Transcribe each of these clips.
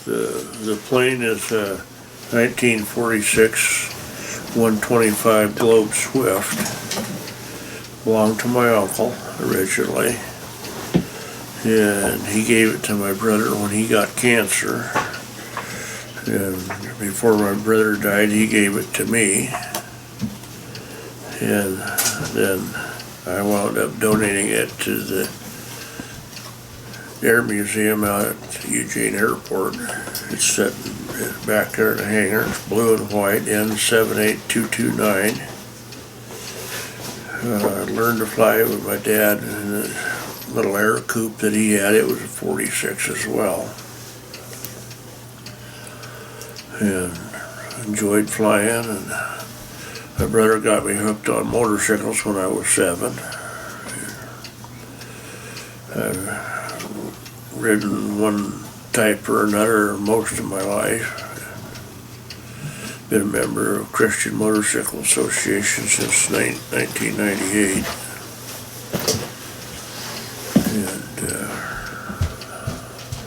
The plane is a 1946 125 Globe Swift. Belonged to my uncle originally, and he gave it to my brother when he got cancer. And before my brother died, he gave it to me. And then I wound up donating it to the Air Museum out at Eugene Airport. It's sitting back there in the hangar. It's blue and white, N78229. I learned to fly it with my dad in a little air coupe that he had. It was a 46 as well. And enjoyed flying, and my brother got me hooked on motorcycles when I was 7. I've ridden one type or another most of my life. Been a member of Christian Motorcycle Association since 1998.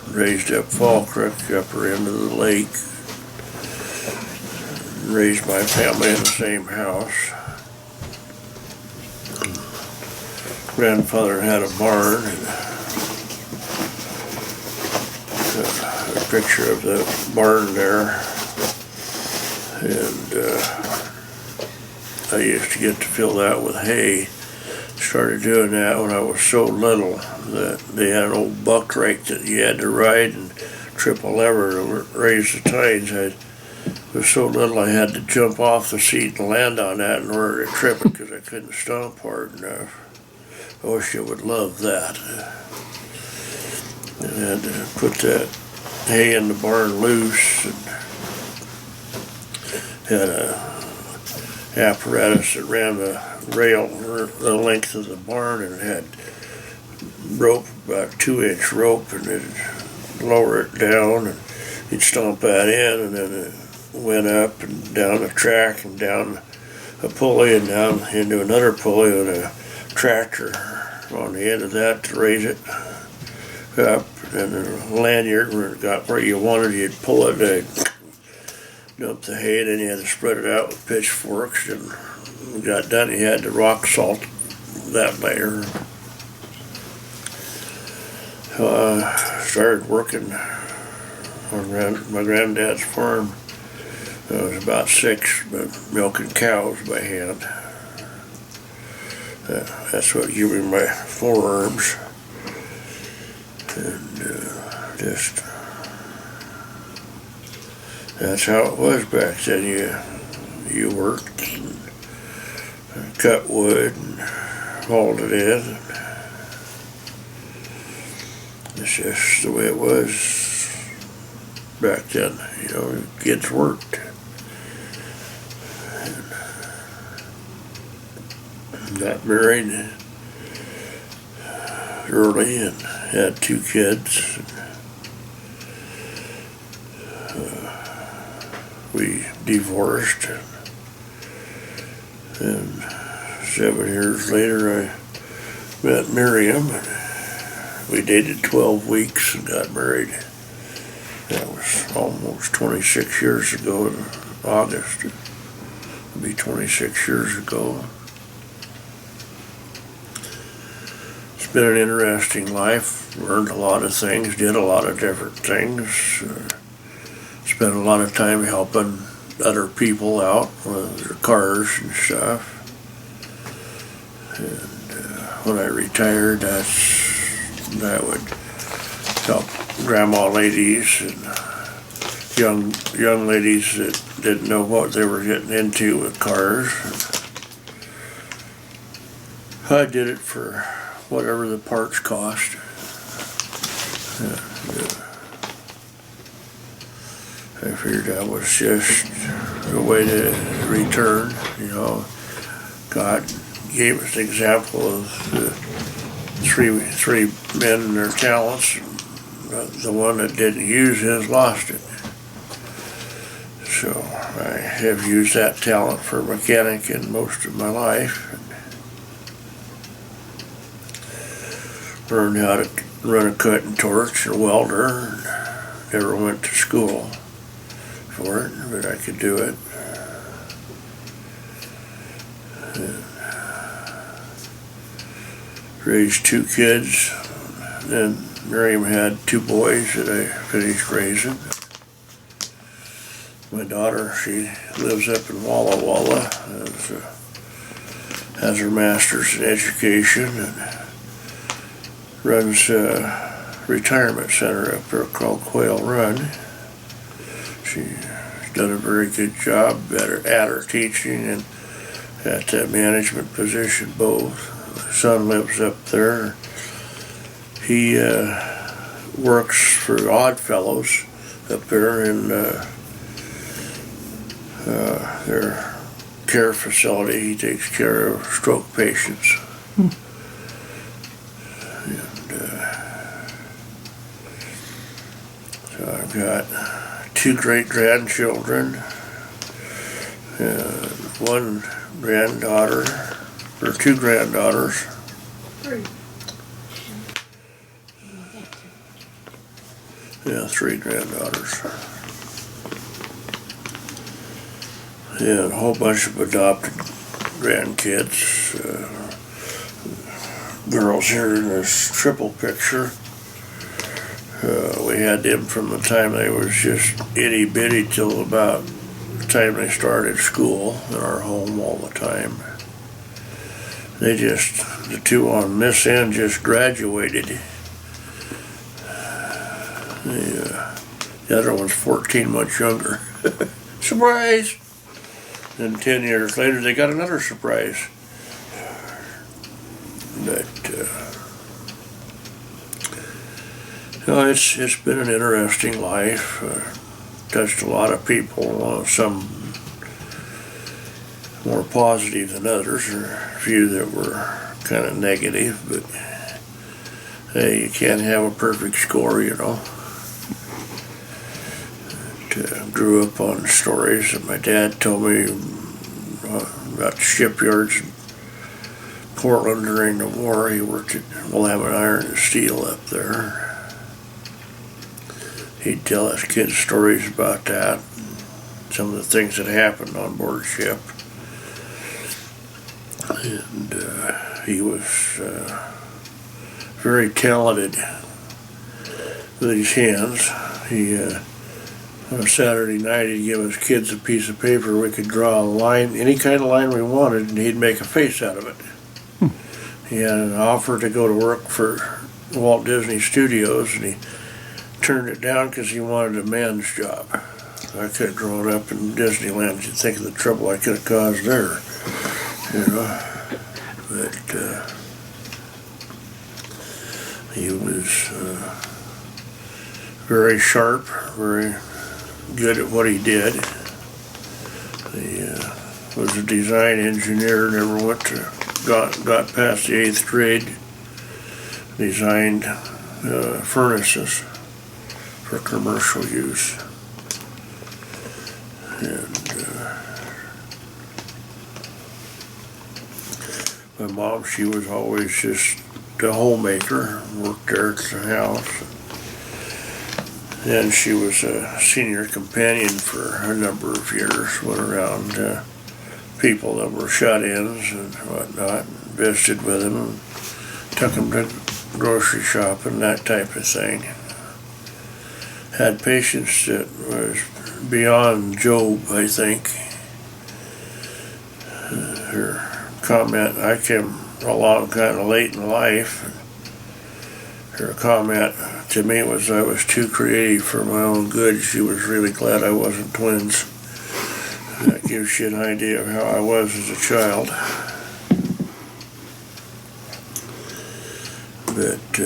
And raised up Fall Creek, upper end of the lake. Raised my family in the same house. Grandfather had a barn, and a picture of the barn there. And I used to get to fill that with hay. Started doing that when I was so little that they had an old buck rake that you had to ride and trip a lever to raise the tines. I was so little I had to jump off the seat and land on that in order to trip it because I couldn't stomp hard enough. I wish you would love that. And I had to put that hay in the barn loose, and had a apparatus that ran the rail the length of the barn, and it had rope, about 2-inch rope, and it'd lower it down, and you'd stomp that in, and then it went up and down a track and down a pulley and down into another pulley with a tractor on the end of that to raise it up, and then a lanyard where it got where you wanted, you'd pull it and dump the hay, and then you had to spread it out with pitchforks, and when you got done you had to rock salt that layer. So I started working on my granddad's farm. I was about 6, but milking cows by hand. That's what gave me my forearms. And just, that's how it was back then. You worked and cut wood and hauled it in. It's just the way it was back then. You know, kids worked. Got married early and had 2 kids. We divorced, and 7 years later I met Miriam. We dated 12 weeks and got married. That was almost 26 years ago in August. It'll be 26 years ago. It's been an interesting life. Learned a lot of things, did a lot of different things. Spent a lot of time helping other people out with their cars and stuff. And when I retired, I would help grandma ladies and young ladies that didn't know what they were getting into with cars. I did it for whatever the parts cost. I figured that was just a way to return. You know, God gave us an example of three men and their talents. The one that didn't use his lost it. So I have used that talent for mechanic in most of my life. Learned how to run a cutting torch, a welder, never went to school for it, but I could do it. And raised 2 kids. Then Miriam had 2 boys that I finished raising. My daughter, she lives up in Walla Walla, has her master's in education and runs a retirement center up there called Quail Run. She's done a very good job at her teaching and at that management position both. My son lives up there. He works for Oddfellows up there in their care facility. He takes care of stroke patients. And, so I've got 2 great-grandchildren and 1 granddaughter, or 2 granddaughters. 3. Yeah, 3 granddaughters. Yeah, a whole bunch of adopted grandkids. Girls here in this triple picture. We had them from the time they was just itty bitty till about the time they started school in our home all the time. They just, the 2 on this end just graduated. The other one's 14 months younger. Surprise! Then 10 years later, they got another surprise. But it's been an interesting life. Touched a lot of people. Some more positive than others, or a few that were kind of negative. But hey, you can't have a perfect score, you know. Grew up on stories that my dad told me about shipyards in Portland during the war. He worked at Willamette Iron and Steel up there. He'd tell us kids stories about that, some of the things that happened on board ship. And he was very talented with his hands. He on a Saturday night, he'd give us kids a piece of paper. We could draw a line, any kind of line we wanted, and he'd make a face out of it. He had an offer to go to work for Walt Disney Studios, and he turned it down because he wanted a man's job. I could have grown up in Disneyland. You'd think of the trouble I could have caused there, you know. But he was very sharp, very good at what he did. He was a design engineer, never got past the 8th grade. Designed furnaces for commercial use. And my mom, she was always just a homemaker, worked there at the house. And she was a senior companion for a number of years, went around people that were shut-ins and whatnot, and visited with them, and took them to grocery shopping, that type of thing. Had patience that was beyond Job, I think. Her comment, I came along kind of late in life, and her comment to me was I was too creative for my own good. She was really glad I wasn't twins. That gives you an idea of how I was as a child. But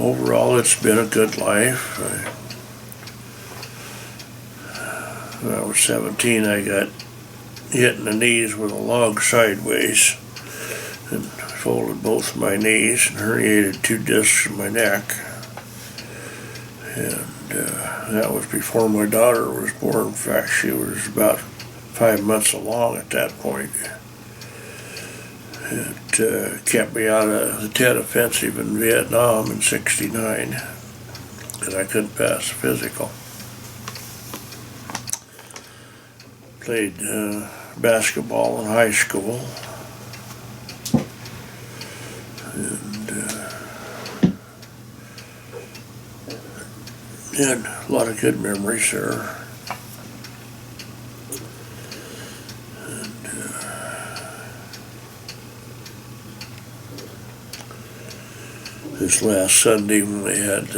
overall, it's been a good life. When I was 17, I got hit in the knees with a log sideways and folded both my knees and herniated 2 discs in my neck. And that was before my daughter was born. In fact, she was about 5 months along at that point. It kept me out of the Tet Offensive in Vietnam in '69. because I couldn't pass the physical. Played basketball in high school. And had a lot of good memories there. This last Sunday when we had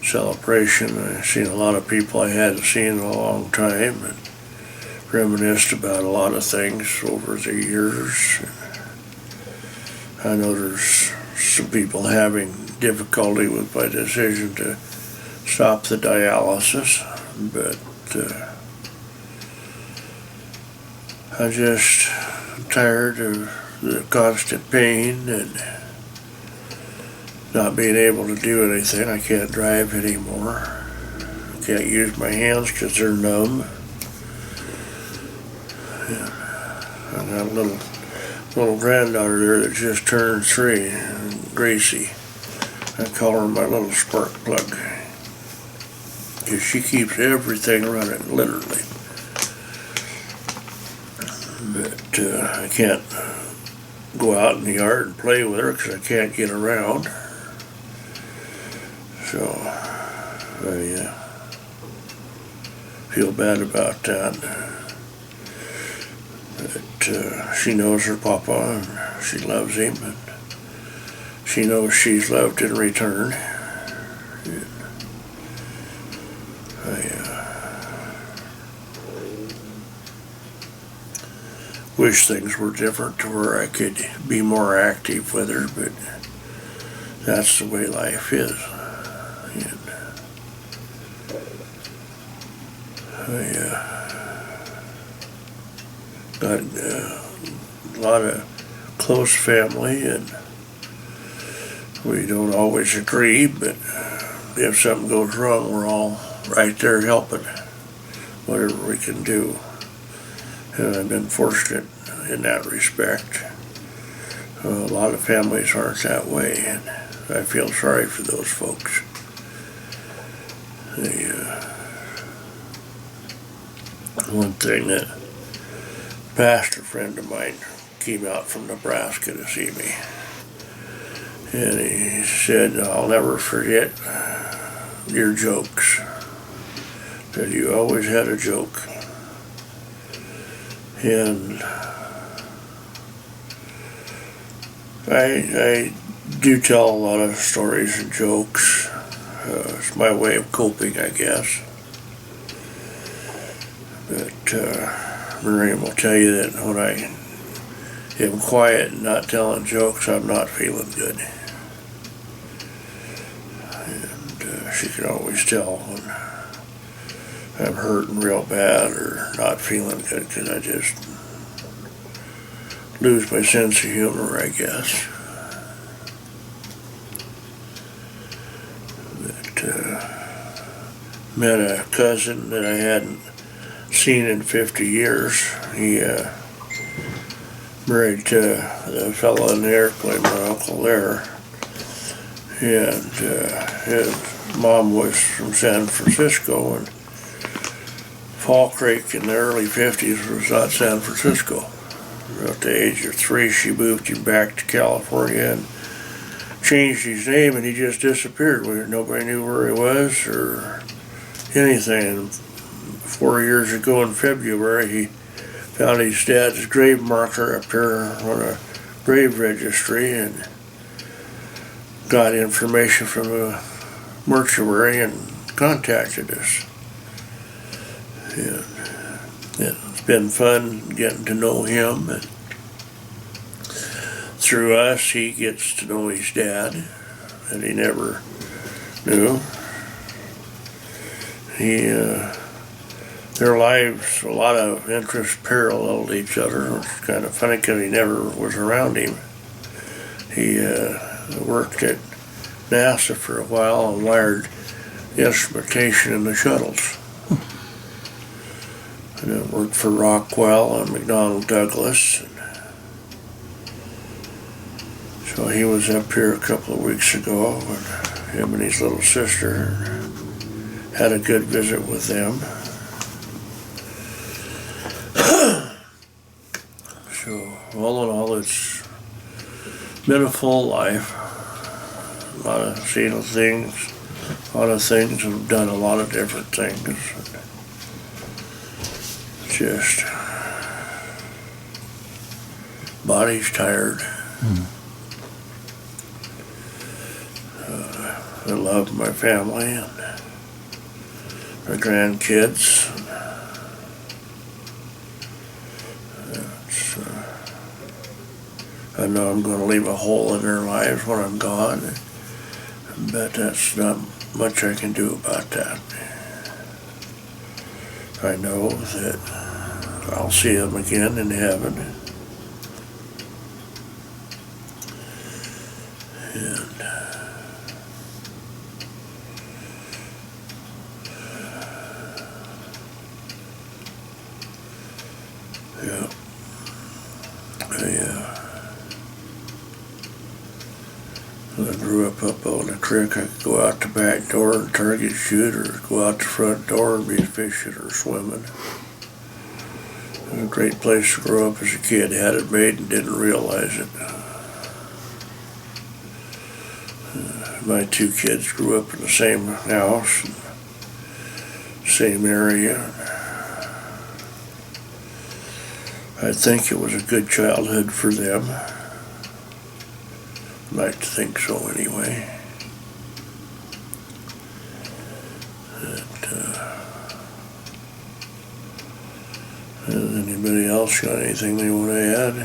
celebration, I seen a lot of people I hadn't seen in a long time and reminisced about a lot of things over the years. I know there's some people having difficulty with my decision to stop the dialysis, but I'm just tired of the constant pain and not being able to do anything. I can't drive anymore. I can't use my hands because they're numb. I got a little granddaughter there that just turned 3, Gracie. I call her my little spark plug because she keeps everything running, literally. But I can't go out in the yard and play with her because I can't get around. So I feel bad about that. But she knows her papa and she loves him and she knows she's loved in return. And I wish things were different to where I could be more active with her, but that's the way life is. And I got a lot of close family, and we don't always agree, but if something goes wrong, we're all right there helping, whatever we can do. And I've been fortunate in that respect. A lot of families aren't that way, and I feel sorry for those folks. One thing, that pastor friend of mine came out from Nebraska to see me, and he said, "I'll never forget your jokes. That you always had a joke." And I do tell a lot of stories and jokes. It's my way of coping, I guess. But Miriam will tell you that when I am quiet and not telling jokes, I'm not feeling good. And she can always tell when I'm hurting real bad or not feeling good, because I just lose my sense of humor, I guess. But met a cousin that I hadn't seen in 50 years. He married the fellow in the airplane, my uncle there, and his mom was from San Francisco, and Fall Creek in the early 50s was not San Francisco. At the age of 3, she moved him back to California and changed his name, and he just disappeared. Nobody knew where he was or anything. 4 years ago in February, he found his dad's grave marker up there on a grave registry and got information from a mortuary and contacted us. And it's been fun getting to know him, and through us he gets to know his dad that he never knew. Their lives, a lot of interests paralleled each other. It's kind of funny because he never was around him. He worked at NASA for a while and wired instrumentation in the shuttles. And then worked for Rockwell and McDonnell Douglas. And So he was up here a couple of weeks ago, and him and his little sister had a good visit with them. So all in all, it's been a full life. A lot of seen things, a lot of things, and done a lot of different things. Just body's tired. I love my family and my grandkids. I know I'm going to leave a hole in their lives when I'm gone, but that's not much I can do about that. I know that I'll see them again in heaven. And yeah, I grew up on the creek. I could go out the back door and target shoot, or go out the front door and be fishing or swimming. It was a great place to grow up as a kid. Had it made and didn't realize it. My two kids grew up in the same house, same area. I think it was a good childhood for them. I'd like to think so anyway. Anybody else got anything they want to add?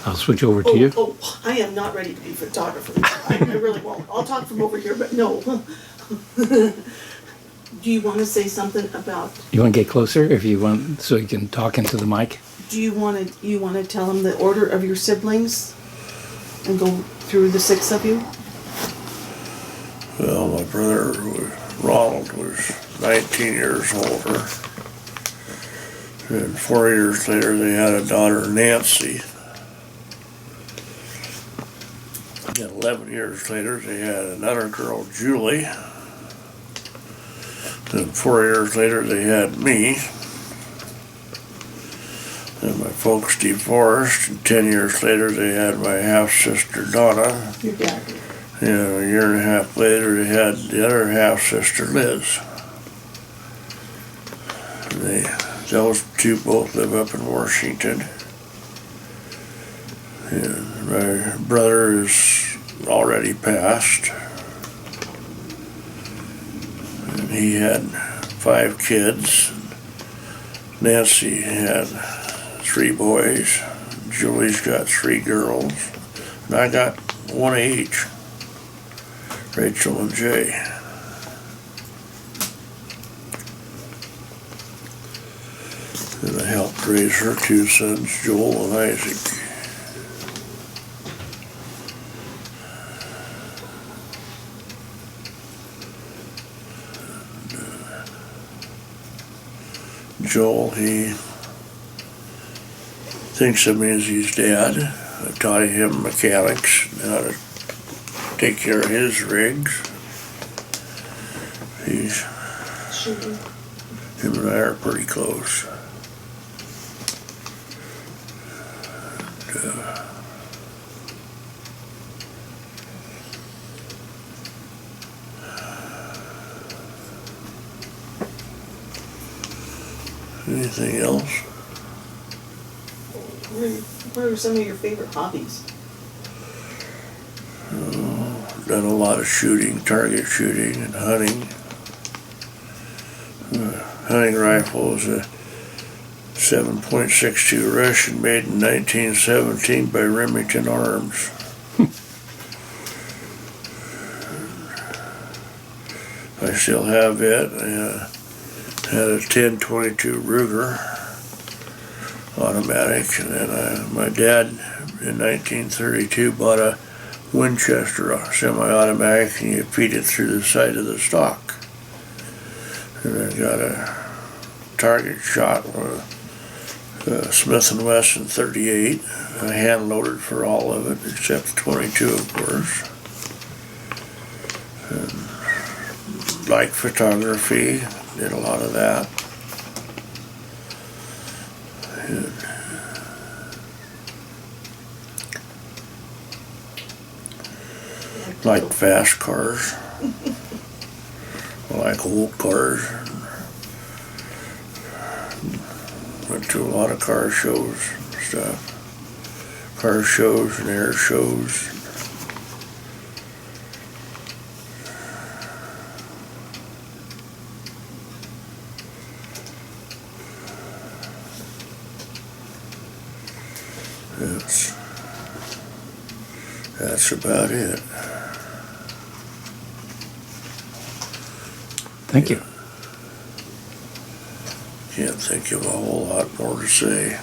I'll switch over to you. Oh, I am not ready to be photographer. I really won't. I'll talk from over here, but no. Do you want to say something about? You want to get closer if you want, so you can talk into the mic? Do you want to tell them the order of your siblings and go through the 6 of you? Well, my brother Ronald was 19 years older, and 4 years later they had a daughter, Nancy. And 11 years later they had another girl, Julie. And 4 years later they had me. And my folks divorced, and 10 years later they had my half-sister, Donna. Your dad. And a year and a half later they had the other half-sister, Liz. Those two both live up in Washington. And my brother is already passed. And he had 5 kids. Nancy had 3 boys. Julie's got 3 girls. And I got 1 of each. Rachel and Jay. And I helped raise her 2 sons, Joel and Isaac. Joel, he thinks of me as his dad. I taught him mechanics and how to take care of his rigs. Him and I are pretty close. Anything else? What are some of your favorite hobbies? Done a lot of shooting, target shooting and hunting. Hunting rifle is a 7.62 Russian made in 1917 by Remington Arms. I still have it. I had a 10-22 Ruger automatic, and then my dad in 1932 bought a Winchester semi-automatic, and you feed it through the side of the stock. And I got a target shot with Smith & Wesson 38. I hand loaded for all of it except 22, of course. And like photography, did a lot of that. And like fast cars. I like old cars. Went to a lot of car shows and stuff. Car shows and air shows. That's about it. Thank you. Can't think of a whole lot more to say.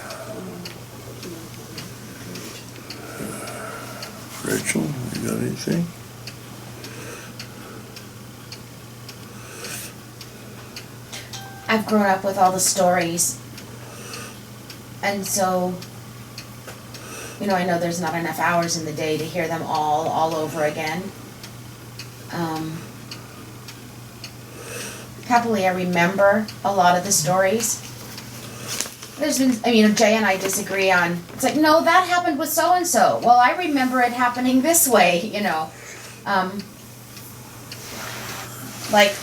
Rachel, you got anything? I've grown up with all the stories. And so, I know there's not enough hours in the day to hear them all over again. Happily, I remember a lot of the stories. There's been, Jay and I disagree on, it's like, no, that happened with so-and-so. Well, I remember it happening this way, Like,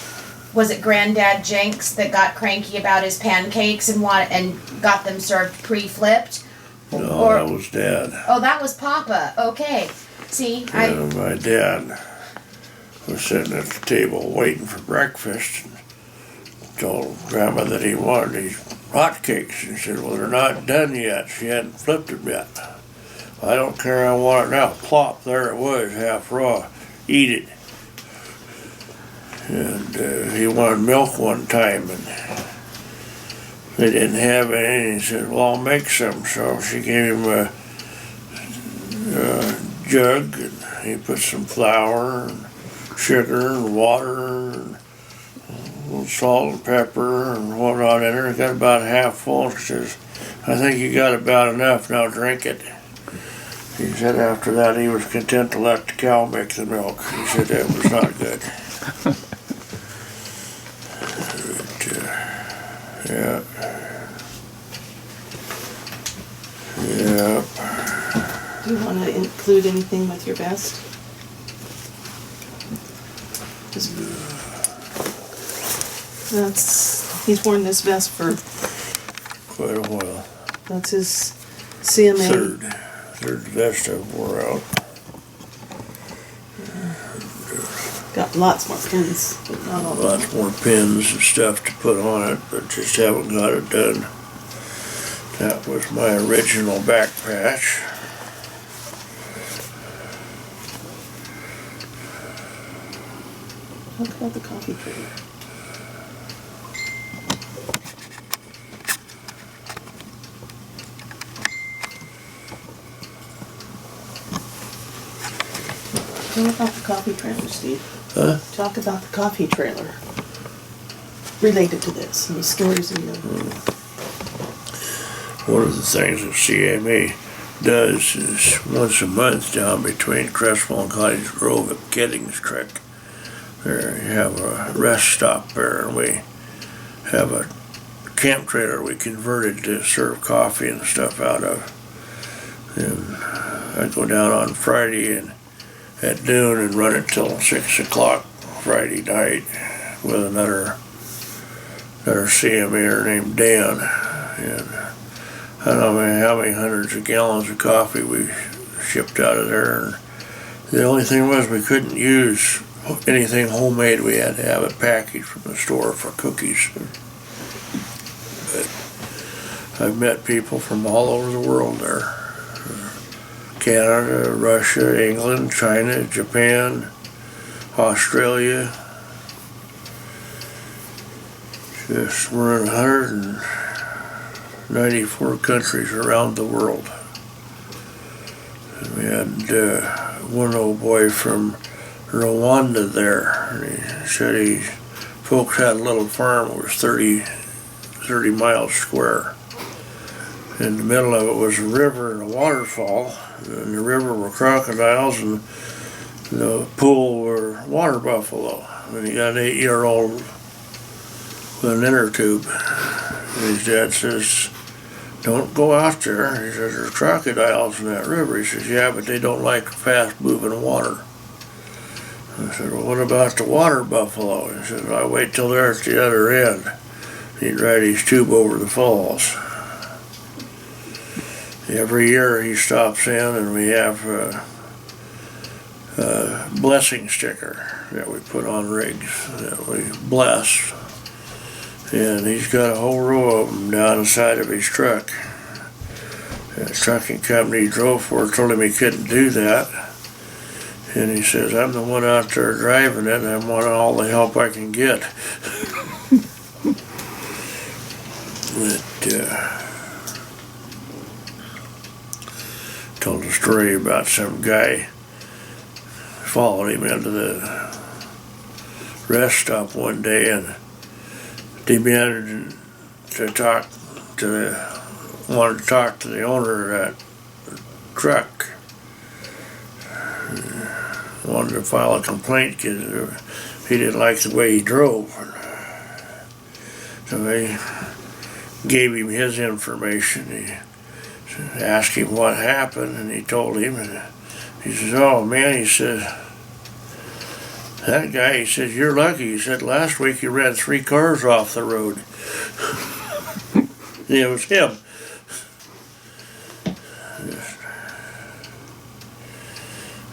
was it Granddad Jenks that got cranky about his pancakes and got them served pre-flipped? No, that was Dad. Oh, that was Papa. Okay. See, My dad was sitting at the table waiting for breakfast and told Grandma that he wanted these hotcakes. She said, well, they're not done yet. She hadn't flipped them yet. I don't care, I want it now. Plop, there it was, half raw. Eat it. And he wanted milk one time, and they didn't have any. And he said, well, I'll make some. So she gave him a jug, and he put some flour and sugar and water and a little salt and pepper and whatnot in her. It got about half full. She says, I think you got about enough, now drink it. He said after that he was content to let the cow make the milk. He said that was not good. But, yeah. Yeah. Do you want to include anything with your vest? He's worn this vest for Quite a while. That's his CMA. Third vest I wore out. Got lots more pins, but not all. Lots more pins and stuff to put on it, but just haven't got it done. That was my original back patch. Talk about the coffee trailer. Talk about the coffee trailer, Steve. Huh? Talk about the coffee trailer related to this and the stories in the. One of the things that CMA does is once a month down between Creswell and Cottage Grove at Giddings Creek. There you have a rest stop there, and we have a camp trailer we converted to serve coffee and stuff out of. And I go down on Friday and at noon and run it till 6 o'clock Friday night with another CMAer named Dan. And I don't know how many hundreds of gallons of coffee we shipped out of there. And the only thing was we couldn't use anything homemade. We had to have it packaged from the store for cookies. But I've met people from all over the world there. Canada, Russia, England, China, Japan, Australia. Just we're in 194 countries around the world. And we had one old boy from Rwanda there. And he said folks had a little farm that was 30 miles square. In the middle of it was a river and a waterfall. In the river were crocodiles, and the pool were water buffalo. And he got an 8-year-old with an inner tube. And his dad says, "Don't go out there." He says, "There's crocodiles in that river." He says, "Yeah, but they don't like fast moving water." I said, "Well, what about the water buffalo?" He says, "I wait till they're at the other end." He'd ride his tube over the falls. Every year he stops in, and we have a blessing sticker that we put on rigs that we bless. And he's got a whole row of them down the side of his truck. The trucking company he drove for told him he couldn't do that. And he says, "I'm the one out there driving it, and I want all the help I can get." Told a story about some guy followed him into the rest stop one day and demanded to wanted to talk to the owner of that truck. Wanted to file a complaint because he didn't like the way he drove. So they gave him his information. He asked him what happened, and he told him, and he says, "Oh man," he said, "that guy," he said, "you're lucky." He said, "Last week he ran 3 cars off the road." It was him.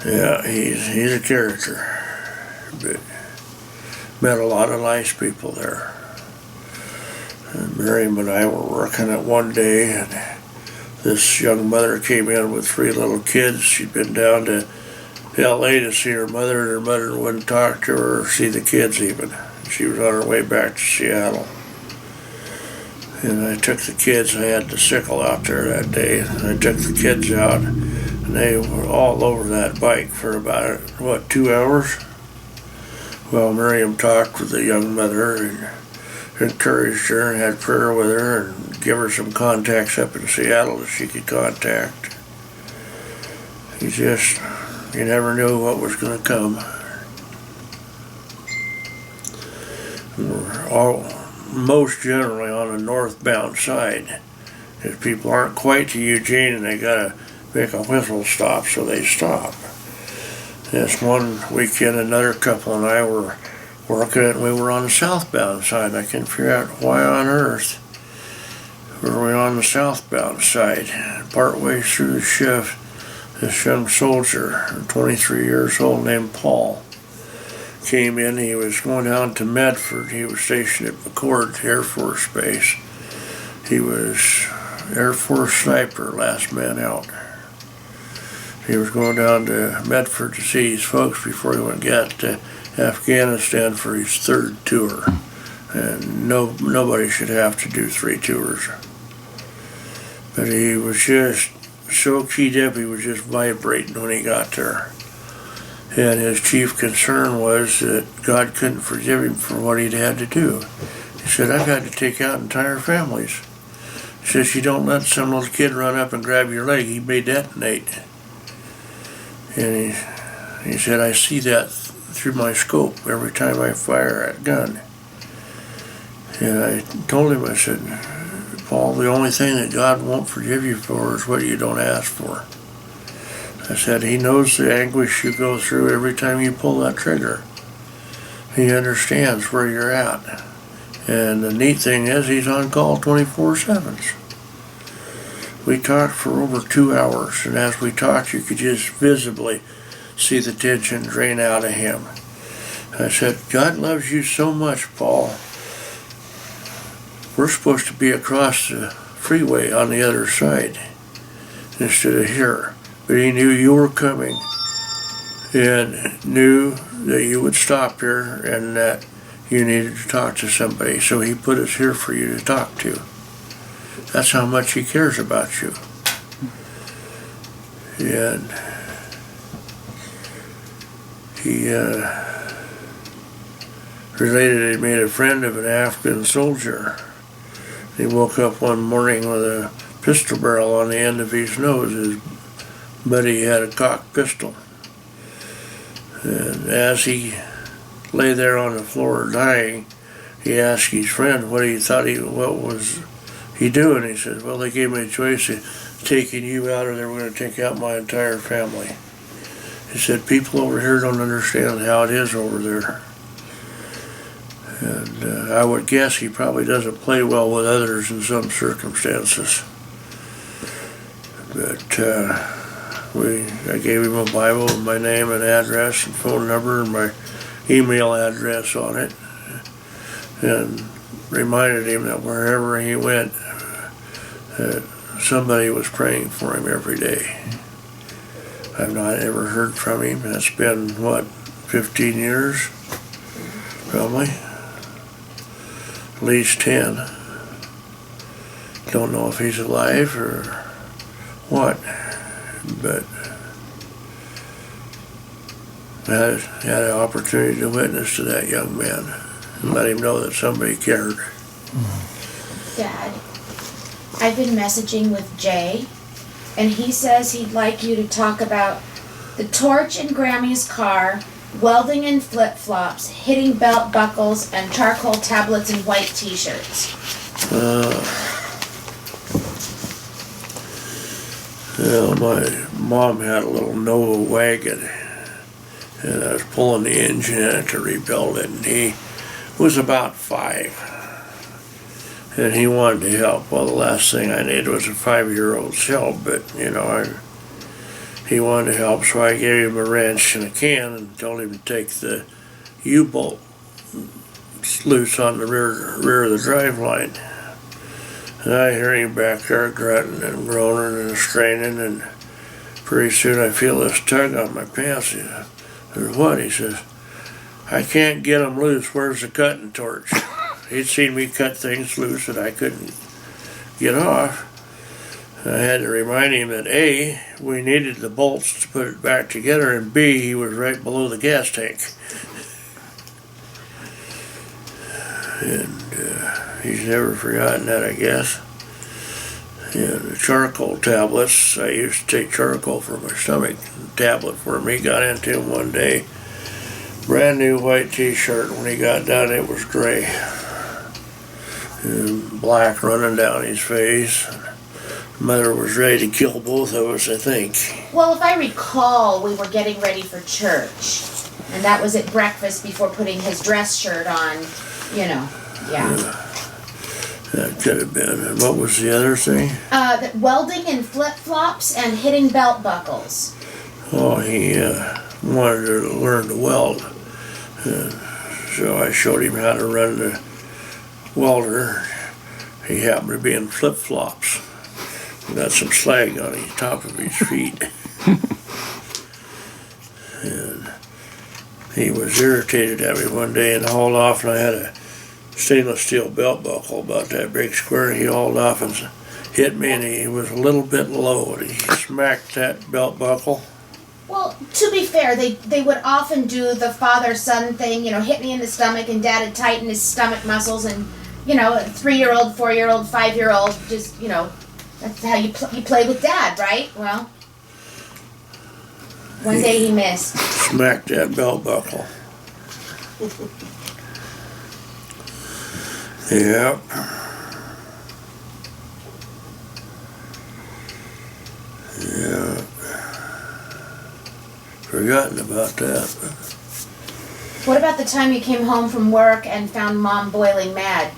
Yeah, he's a character, but met a lot of nice people there. And Miriam and I were working it one day, and this young mother came in with 3 little kids. She'd been down to LA to see her mother, and her mother wouldn't talk to her or see the kids even. She was on her way back to Seattle. And I took the kids, I had the sickle out there that day, and I took the kids out, and they were all over that bike for about, 2 hours? Well, Miriam talked with the young mother and encouraged her and had prayer with her and give her some contacts up in Seattle that she could contact. You never knew what was going to come. We're all most generally on the northbound side. If people aren't quite to Eugene and they gotta make a whistle stop, so they stop. This one weekend, another couple and I were working it, and we were on the southbound side. I couldn't figure out why on earth were we on the southbound side. Partway through the shift, this young soldier, 23 years old, named Paul, came in. He was going down to Medford. He was stationed at McCord Air Force Base. He was Air Force sniper, last man out. He was going down to Medford to see his folks before he went get to Afghanistan for his 3rd tour. And nobody should have to do 3 tours. But he was just so keyed up, he was just vibrating when he got there. And his chief concern was that God couldn't forgive him for what he'd had to do. He said, "I've had to take out entire families." He says, "You don't let some little kid run up and grab your leg, he may detonate." And he said, "I see that through my scope every time I fire that gun." And I told him, I said, "Paul, the only thing that God won't forgive you for is what you don't ask for." I said, "He knows the anguish you go through every time you pull that trigger. He understands where you're at. And the neat thing is, he's on call 24/7. We talked for over 2 hours, and as we talked, you could just visibly see the tension drain out of him. I said, "God loves you so much, Paul. We're supposed to be across the freeway on the other side instead of here." But he knew you were coming and knew that you would stop here and that you needed to talk to somebody. So he put us here for you to talk to. That's how much he cares about you. And he related he made a friend of an Afghan soldier. He woke up one morning with a pistol barrel on the end of his nose. His buddy had a cocked pistol. And as he lay there on the floor dying, he asked his friend what was he doing. He said, well, they gave me a choice of taking you out or they were going to take out my entire family. He said, people over here don't understand how it is over there. And I would guess he probably doesn't play well with others in some circumstances. But I gave him a Bible with my name and address and phone number and my email address on it, and reminded him that wherever he went, somebody was praying for him every day. I've not ever heard from him. That's been, 15 years? Probably. At least 10. Don't know if he's alive or what, but I had an opportunity to witness to that young man and let him know that somebody cared. Dad, I've been messaging with Jay, and he says he'd like you to talk about the torch in Grammy's car, welding in flip-flops, hitting belt buckles, and charcoal tablets and white t-shirts. Well, my mom had a little Nova wagon, and I was pulling the engine in it to rebuild it, and he was about 5, and he wanted to help. Well, the last thing I needed was a 5-year-old's help, but, he wanted to help, so I gave him a wrench and a can and told him to take the U-bolt loose on the rear of the drive line. And I hear him back there grunting and groaning and straining, and pretty soon I feel this tug on my pants. He says, what? He says, I can't get them loose. Where's the cutting torch? He'd seen me cut things loose that I couldn't get off. I had to remind him that A, we needed the bolts to put it back together, and B, he was right below the gas tank. And he's never forgotten that, I guess. And the charcoal tablets, I used to take charcoal for my stomach. The tablet for him, he got into him one day. Brand new white t-shirt. When he got done, it was gray. And black running down his face. Mother was ready to kill both of us, I think. Well, if I recall, we were getting ready for church, and that was at breakfast before putting his dress shirt on, yeah. That could have been. And what was the other thing? Welding in flip-flops and hitting belt buckles. Oh, he wanted to learn to weld. So I showed him how to run the welder. He happened to be in flip-flops. Got some slag on the top of his feet. And he was irritated at me one day and hauled off, and I had a stainless steel belt buckle about that big square. He hauled off and hit me, and he was a little bit low, and he smacked that belt buckle. Well, to be fair, they would often do the father-son thing, hit me in the stomach, and Dad would tighten his stomach muscles, and, a 3-year-old, 4-year-old, 5-year-old, just, that's how you play with Dad, right? Well, one day he missed. Smacked that belt buckle. Yep. Yeah. Forgotten about that. What about the time you came home from work and found Mom boiling mad?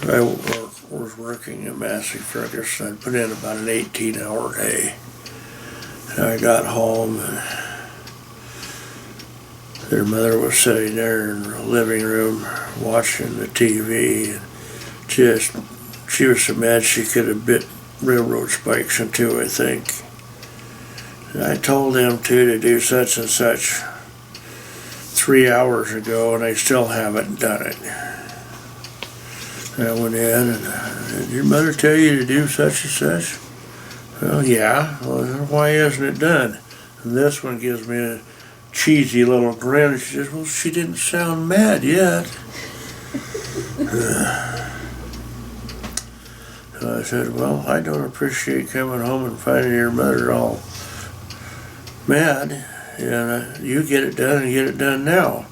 I was working in Massey Ferguson. I put in about an 18-hour day. And I got home, and their mother was sitting there in the living room watching the TV, and she was so mad she could have bit railroad spikes in two, I think. And I told them to do such and such 3 hours ago, and they still haven't done it. I went in, and did your mother tell you to do such and such? Well, yeah. Well, why isn't it done? And this one gives me a cheesy little grin. She says, well, she didn't sound mad yet. So I said, well, I don't appreciate coming home and finding your mother all mad. You get it done and get it done now.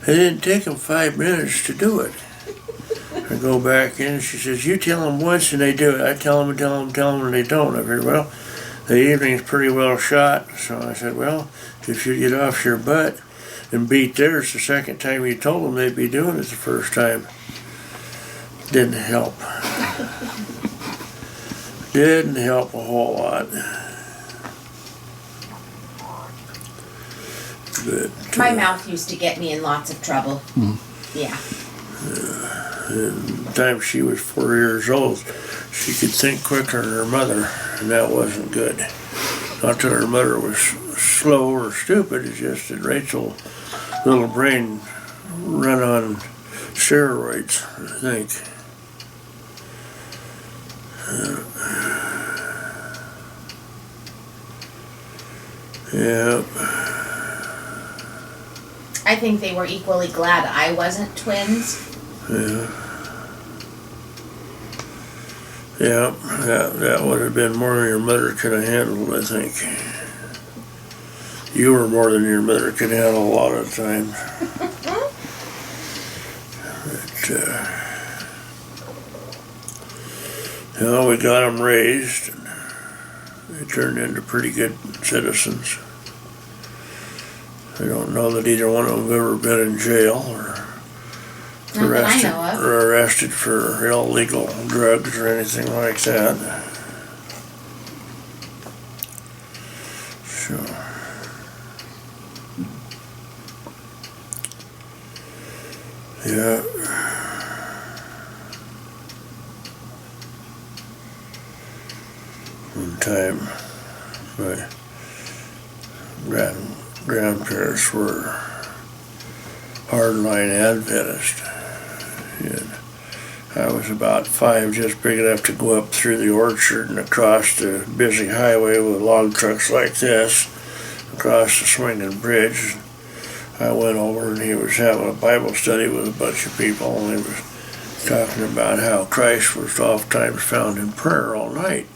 It didn't take them 5 minutes to do it. I go back in, she says, you tell them once and they do it. I tell them and tell them and tell them and they don't. I figured, well, the evening's pretty well shot. So I said, well, if you get off your butt and beat theirs the second time you told them, they'd be doing it the first time. Didn't help. Didn't help a whole lot. But, My mouth used to get me in lots of trouble. Yeah. the time she was 4 years old, she could think quicker than her mother, and that wasn't good. Not that her mother was slow or stupid, it's just that Rachel's little brain run on steroids, I think. Yeah. I think they were equally glad I wasn't twins. Yeah. Yeah, that would have been more than your mother could have handled, I think. You were more than your mother could handle a lot of the time. But, we got them raised, and they turned into pretty good citizens. I don't know that either one of them have ever been in jail or Not that I know of. arrested for illegal drugs or anything like that. So, yeah. One time, my grandparents were hardline Adventist. And I was about 5, just big enough to go up through the orchard and across the busy highway with log trucks like this, across the swinging bridge. I went over and he was having a Bible study with a bunch of people, and he was talking about how Christ was oftentimes found in prayer all night.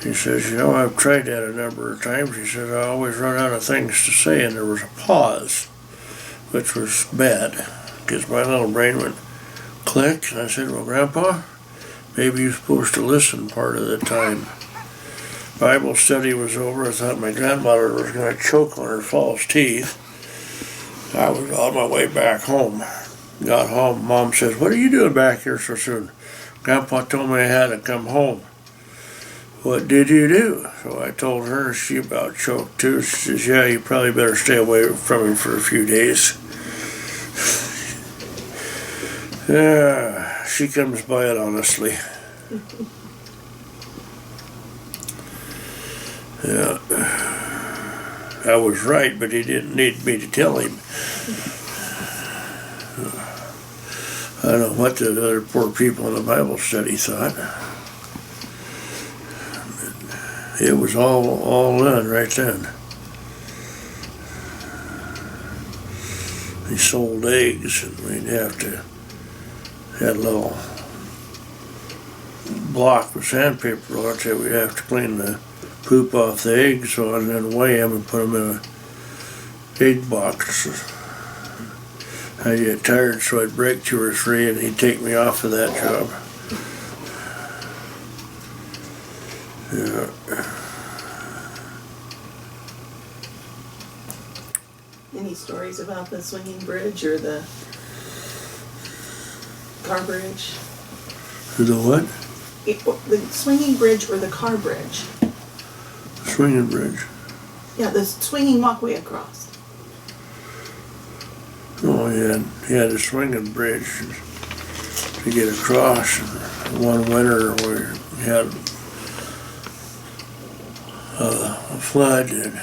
He says, I've tried that a number of times. He says, I always run out of things to say, and there was a pause, which was bad, because my little brain went click, and I said, well, Grandpa, maybe you're supposed to listen part of the time. Bible study was over. I thought my grandmother was going to choke on her false teeth. I was on my way back home. Got home, Mom says, what are you doing back here so soon? Grandpa told me I had to come home. What did you do? So I told her, she about choked too. She says, yeah, you probably better stay away from him for a few days. Yeah, she comes by it honestly. Yeah, I was right, but he didn't need me to tell him. I don't know what the other poor people in the Bible study thought. It was all done right then. He sold eggs, and we'd have to had a little block with sandpaper on it that we'd have to clean the poop off the eggs on, and then weigh them and put them in a egg box. I'd get tired, so I'd break 2 or 3, and he'd take me off of that job. Yeah. Any stories about the swinging bridge or the car bridge? The what? The swinging bridge or the car bridge? Swinging bridge. Yeah, the swinging walkway across. Oh, he had a swinging bridge to get across. One winter we had a flood, and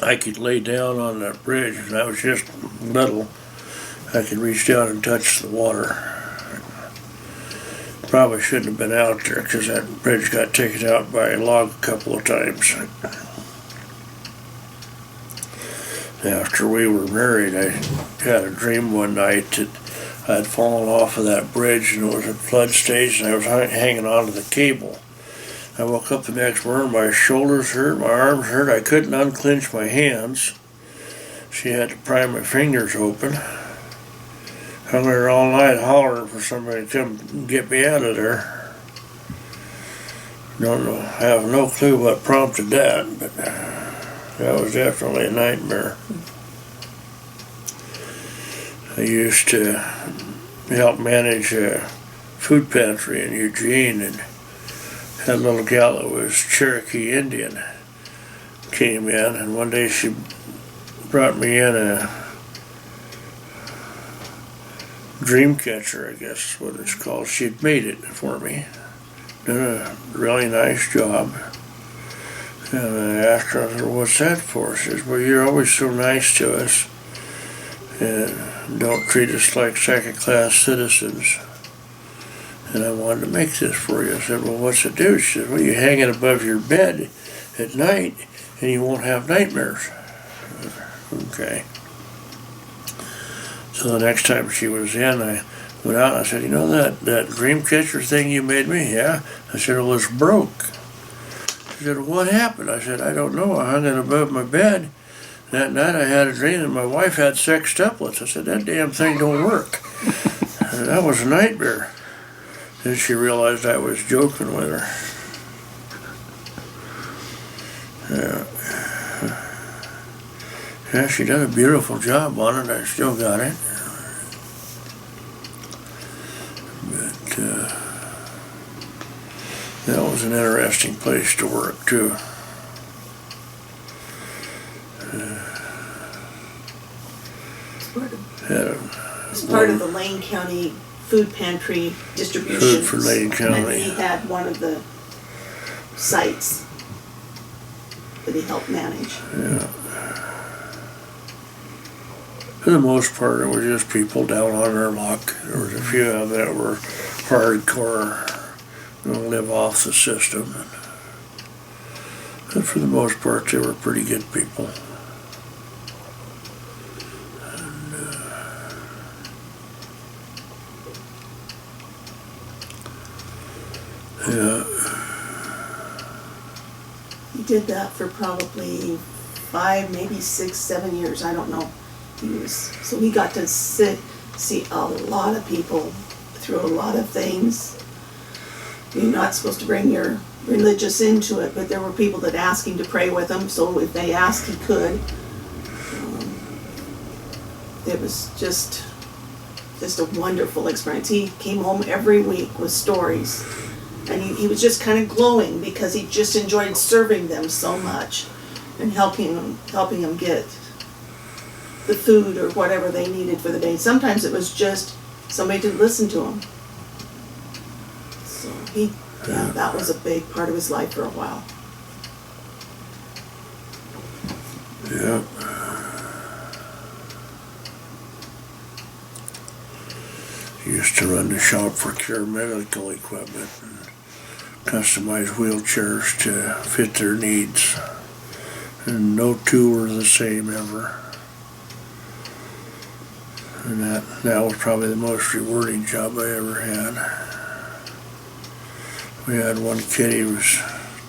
I could lay down on that bridge, and I was just little. I could reach down and touch the water. Probably shouldn't have been out there, because that bridge got taken out by a log a couple of times. After we were married, I had a dream one night that I'd fallen off of that bridge and it was a flood stage and I was hanging onto the cable. I woke up the next morning, my shoulders hurt, my arms hurt, I couldn't unclench my hands. She had to pry my fingers open. Hung there all night hollering for somebody to come get me out of there. Don't know, have no clue what prompted that, but that was definitely a nightmare. I used to help manage a food pantry in Eugene, and had a little gal that was Cherokee Indian came in, and one day she brought me in a dream catcher, I guess is what it's called. She'd made it for me. Done a really nice job. And I asked her, I said, what's that for? She says, well, you're always so nice to us and don't treat us like second-class citizens. And I wanted to make this for you. I said, well, what's it do? She said, well, you hang it above your bed at night and you won't have nightmares. Okay. So the next time she was in, I went out and I said, you know that dream catcher thing you made me? Yeah. I said, it was broke. She said, what happened? I said, I don't know. I hung it above my bed. That night I had a dream that my wife had sextuplets. I said, that damn thing don't work. That was a nightmare. Then she realized I was joking with her. Yeah, she did a beautiful job on it. I still got it. But that was an interesting place to work too. It's part of the Lane County Food Pantry distribution. Food for Lane And County. he had one of the sites that he helped manage. Yeah. For the most part, it was just people down on their luck. There was a few of them that were hardcore, live off the system. But for the most part, they were pretty good people. Yeah. He did that for probably 5, maybe 6, 7 years. I don't know. So he got to see a lot of people through a lot of things. You're not supposed to bring your religious into it, but there were people that asked him to pray with them. So if they asked, he could. It was just a wonderful experience. He came home every week with stories. And he was just kind of glowing because he just enjoyed serving them so much and helping them get the food or whatever they needed for the day. Sometimes it was just somebody to listen to him. So that was a big part of his life for a while. Yeah. He used to run the shop for Cure Medical Equipment and customize wheelchairs to fit their needs. And no two were the same ever. And that was probably the most rewarding job I ever had. We had one kid, he was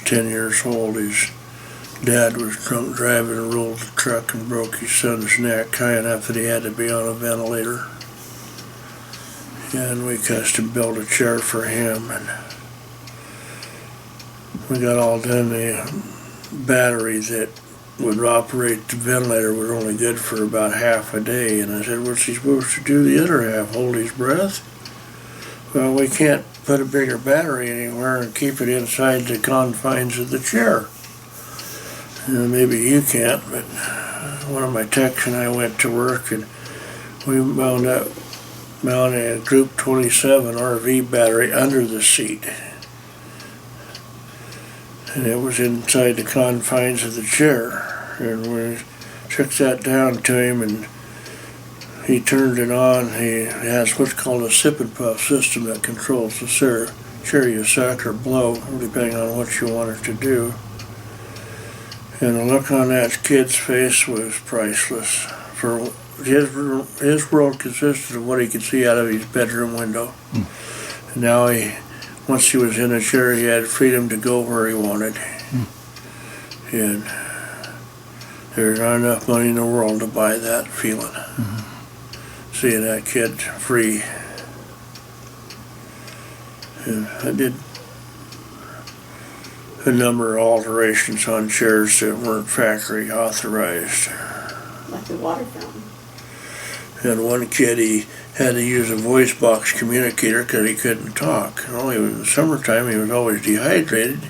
10 years old. His dad was drunk driving and rolled the truck and broke his son's neck high enough that he had to be on a ventilator. And we custom built a chair for him, and we got all done. The battery that would operate the ventilator was only good for about half a day, and I said, what's he supposed to do the other half, hold his breath? Well, we can't put a bigger battery anywhere and keep it inside the confines of the chair. Maybe you can't, but one of my techs and I went to work and we mounted a Group 27 RV battery under the seat. And it was inside the confines of the chair. And we took that down to him and he turned it on. He has what's called a sip and puff system that controls the chair you suck or blow, depending on what you want it to do. And the look on that kid's face was priceless. For his world consisted of what he could see out of his bedroom window. And now once he was in a chair, he had freedom to go where he wanted. And there's not enough money in the world to buy that feeling. Seeing that kid free. And I did a number of alterations on chairs that weren't factory authorized. Like the water fountain. And one kid, he had to use a voice box communicator because he couldn't talk. Well, in the summertime, he was always dehydrated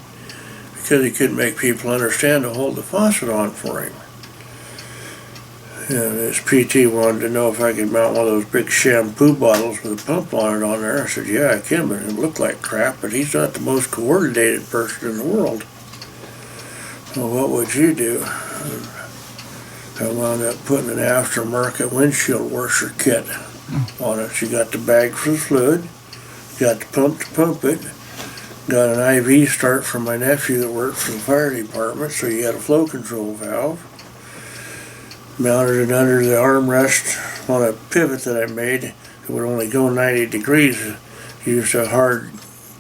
because he couldn't make people understand to hold the faucet on for him. And his PT wanted to know if I could mount one of those big shampoo bottles with a pump on it on there. I said, yeah, I can, but it looked like crap, but he's not the most coordinated person in the world. Well, what would you do? I wound up putting an aftermarket windshield washer kit on it. You got the bag for the fluid, got the pump to pump it, got an IV start from my nephew that worked for the fire department, so you had a flow control valve. Mounted it under the armrest on a pivot that I made. It would only go 90 degrees. Used a hard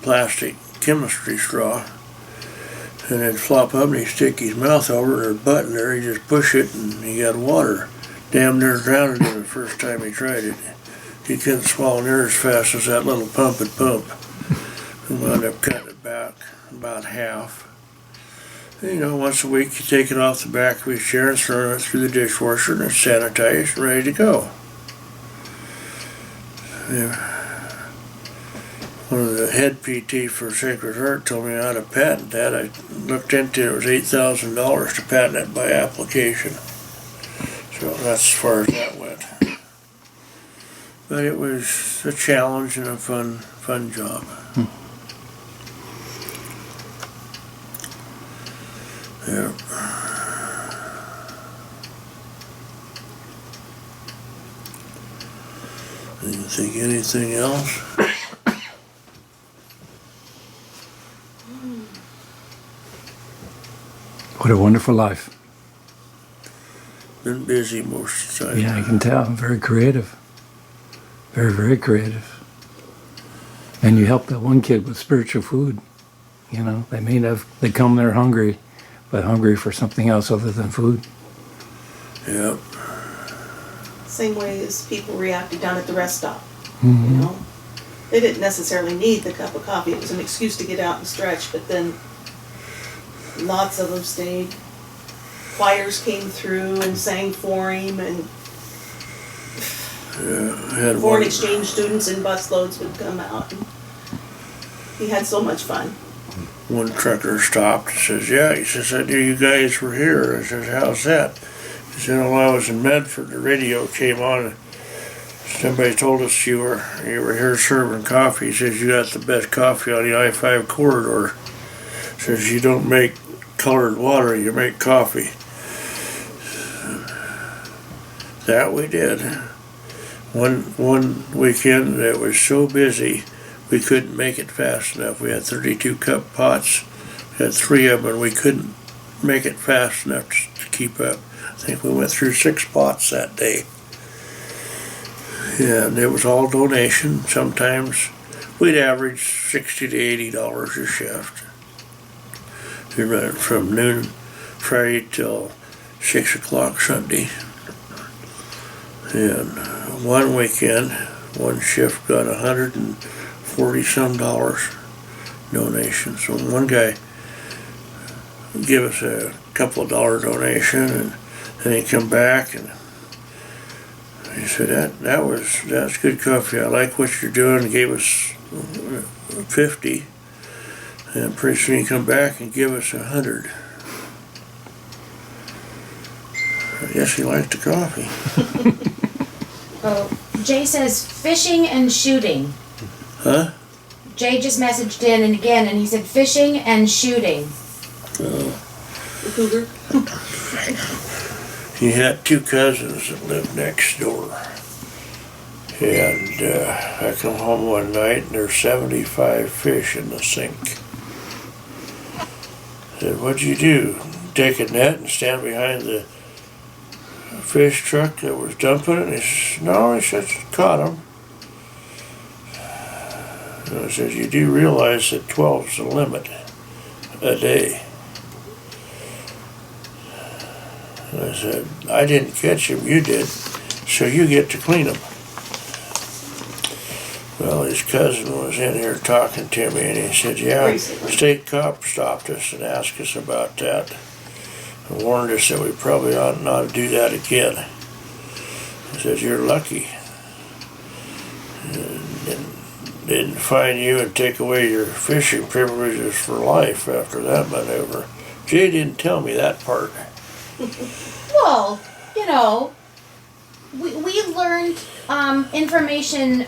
plastic chemistry straw. And it'd flop up and he'd stick his mouth over it or button there. He'd just push it and he got water. Damn near drowned him the first time he tried it. He couldn't swallow near as fast as that little pump would pump. We wound up cutting it back about half. You know, once a week you take it off the back of his chair and throw it through the dishwasher and it's sanitized and ready to go. Yeah. One of the head PT for Sacred Heart told me how to patent that. I looked into it. It was $8,000 to patent it by application. So that's as far as that went. But it was a challenge and a fun job. Yeah. Didn't think anything else. What a wonderful life. Been busy most of the time. Yeah, I can tell. Very creative. Very, very creative. And you help that one kid with spiritual food. You know, they come there hungry, but hungry for something else other than food. Yeah. Same way as people reacted down at the rest stop. Mm-hmm. You know, they didn't necessarily need the cup of coffee. It was an excuse to get out and stretch, but then lots of them stayed. Choirs came through and sang for him, and Yeah. I had foreign one. exchange students in busloads would come out. And he had so much fun. One trucker stopped and says, yeah, he says, I knew you guys were here. I says, how's that? He said, while I was in Medford, the radio came on. Somebody told us you were here serving coffee. He says, you got the best coffee on the I-5 corridor. He says, you don't make colored water, you make coffee. That we did. One weekend it was so busy we couldn't make it fast enough. We had 32 cup pots, we had 3 of them, and we couldn't make it fast enough to keep up. I think we went through 6 pots that day. And it was all donation. Sometimes we'd average $60 to $80 a shift. We run it from noon Friday till 6 o'clock Sunday. And one weekend, one shift got $140 some donation. So one guy gave us a couple of dollar donation, and then he come back and he said, that's good coffee. I like what you're doing. He gave us 50. And pretty soon he come back and give us 100. I guess he liked the coffee. Oh, Jay says fishing and shooting. Huh? Jay just messaged in and again, and he said fishing and shooting. The cougar. He had 2 cousins that lived next door. And I come home one night and there's 75 fish in the sink. I said, what'd you do? Take a net and stand behind the fish truck that was dumping it. And he says, no, he says, caught him. And I said, you do realize that 12's the limit a day. And I said, I didn't catch him, you did, so you get to clean him. Well, his cousin was in here talking to me, and he said, yeah, Recently. state cop stopped us and asked us about that. And warned us that we probably ought not to do that again. He said, you're lucky. And didn't fine you and take away your fishing privileges for life after that maneuver. Jay didn't tell me that part. Well, you know, we learned information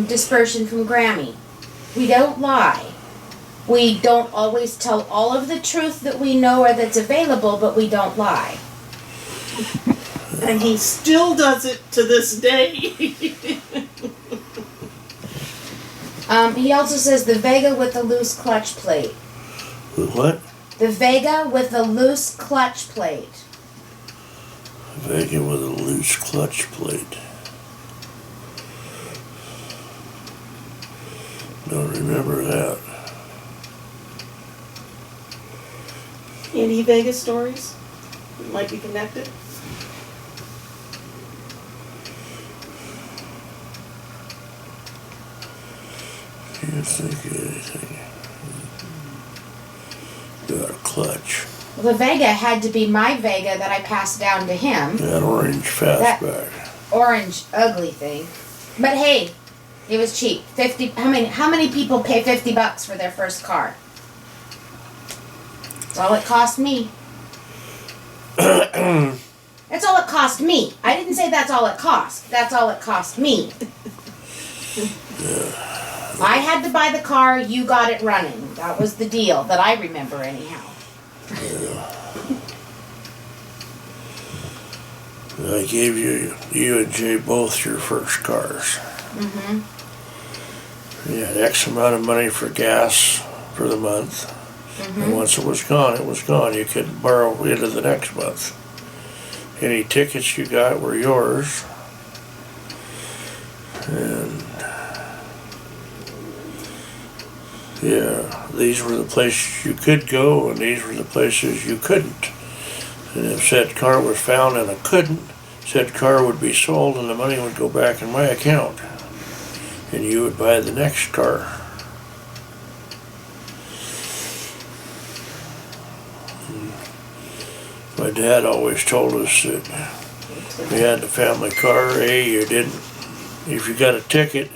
dispersion from Grammy. We don't lie. We don't always tell all of the truth that we know or that's available, but we don't lie. And he still does it to this day. He also says the Vega with the loose clutch plate. What? The Vega with the loose clutch plate. Vega with a loose clutch plate. Don't remember that. Any Vegas stories that might be connected? Can't think of anything. Got a clutch. Well, the Vega had to be my Vega that I passed down to him. That orange fastback. Orange, ugly thing. But hey, it was cheap. 50. How many people pay $50 for their first car? That's all it cost me. That's all it cost me. I didn't say that's all it cost. That's all it cost me. I had to buy the car, you got it running. That was the deal that I remember anyhow. I gave you and Jay both your first cars. You had X amount of money for gas for the month. And once it was gone, it was gone. You couldn't borrow into the next month. Any tickets you got were yours. And yeah, these were the places you could go, and these were the places you couldn't. And if said car was found and it couldn't, said car would be sold and the money would go back in my account. And you would buy the next car. My dad always told us that we had the family car. You didn't, if you got a ticket,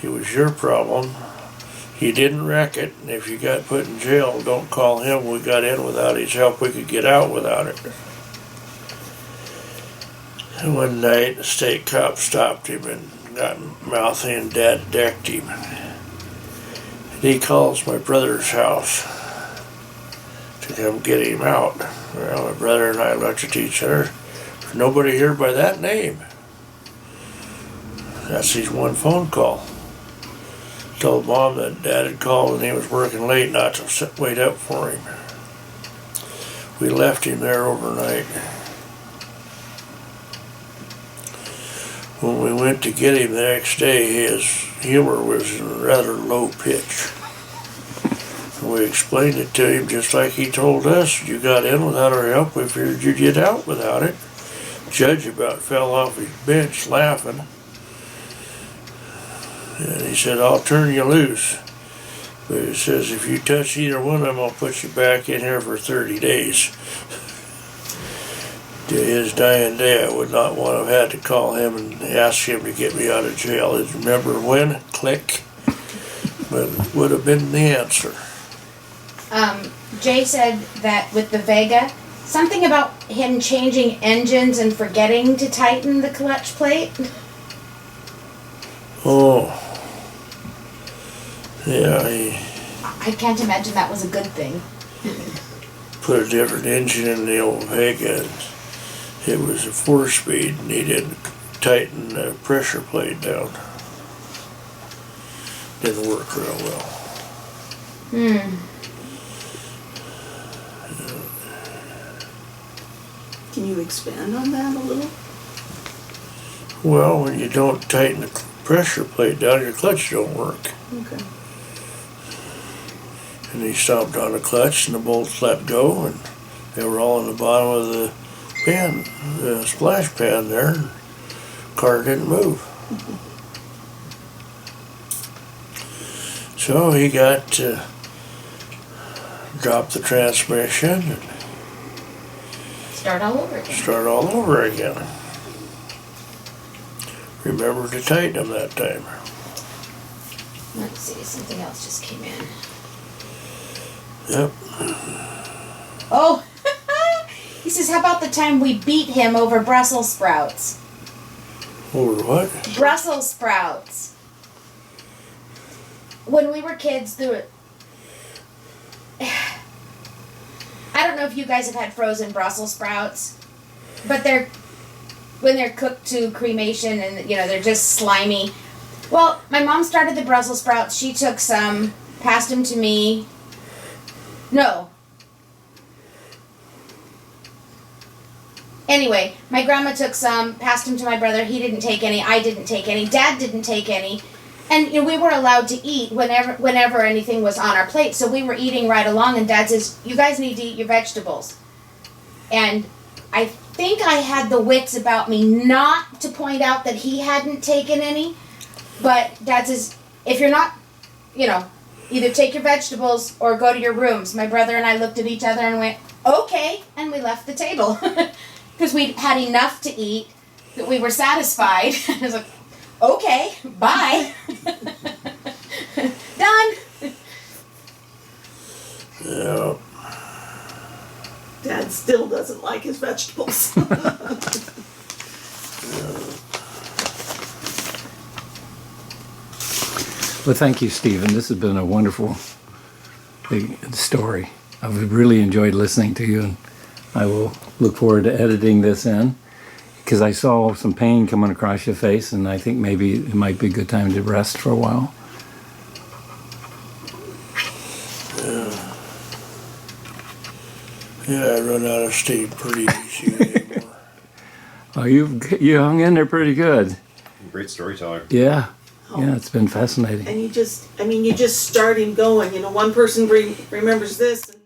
it was your problem. He didn't wreck it, and if you got put in jail, don't call him. We got in without his help. We could get out without it. And one night, the state cop stopped him and got mouthy, and Dad decked him. And he calls my brother's house to come get him out. Well, my brother and I looked at each other. There's nobody here by that name. That's his one phone call. Told Mom that Dad had called and he was working late, not to wait up for him. We left him there overnight. When we went to get him the next day, his humor was in a rather low pitch. And we explained it to him just like he told us. You got in without our help, we figured you'd get out without it. Judge about fell off his bench laughing. And he said, I'll turn you loose. But he says, if you touch either one of them, I'll put you back in here for 30 days. To his dying day, I would not want to have had to call him and ask him to get me out of jail. I remember when? Click. But it would have been the answer. Jay said that with the Vega, something about him changing engines and forgetting to tighten the clutch plate. Oh. Yeah, he I can't imagine that was a good thing. put a different engine in the old Vega. It was a 4-speed and he didn't tighten the pressure plate down. Didn't work real well. Can you expand on that a little? Well, when you don't tighten the pressure plate down, your clutch don't work. Okay. And he stomped on the clutch and the bolts let go, and they were all in the bottom of the pan, the splash pan there. And car didn't move. So he got to drop the transmission and Start all over again. start all over again. Remember to tighten them that time. Let's see, something else just came in. Yep. Oh, he says, how about the time we beat him over Brussels sprouts? Over what? Brussels sprouts. When we were kids, I don't know if you guys have had frozen Brussels sprouts, but when they're cooked to cremation and they're just slimy. Well, my mom started the Brussels sprouts. She took some, passed them to me. No. Anyway, my grandma took some, passed them to my brother. He didn't take any. I didn't take any. Dad didn't take any. And we were allowed to eat whenever anything was on our plate. So we were eating right along, and Dad says, "You guys need to eat your vegetables." And I think I had the wits about me not to point out that he hadn't taken any. But Dad says, "If you're not, either take your vegetables or go to your rooms." My brother and I looked at each other and went, "Okay," and we left the table because we'd had enough to eat that we were satisfied. I was like, "Okay, bye." Done. Yeah. Dad still doesn't like his vegetables. Well, thank you, Stephen. This has been a wonderful story. I've really enjoyed listening to you, and I will look forward to editing this in, because I saw some pain coming across your face, and I think maybe it might be a good time to rest for a while. Yeah, I run out of steam pretty easy anymore. Oh, you hung in there pretty good. Great storyteller. Yeah, yeah, it's been fascinating. And you just start him going. One person remembers this, and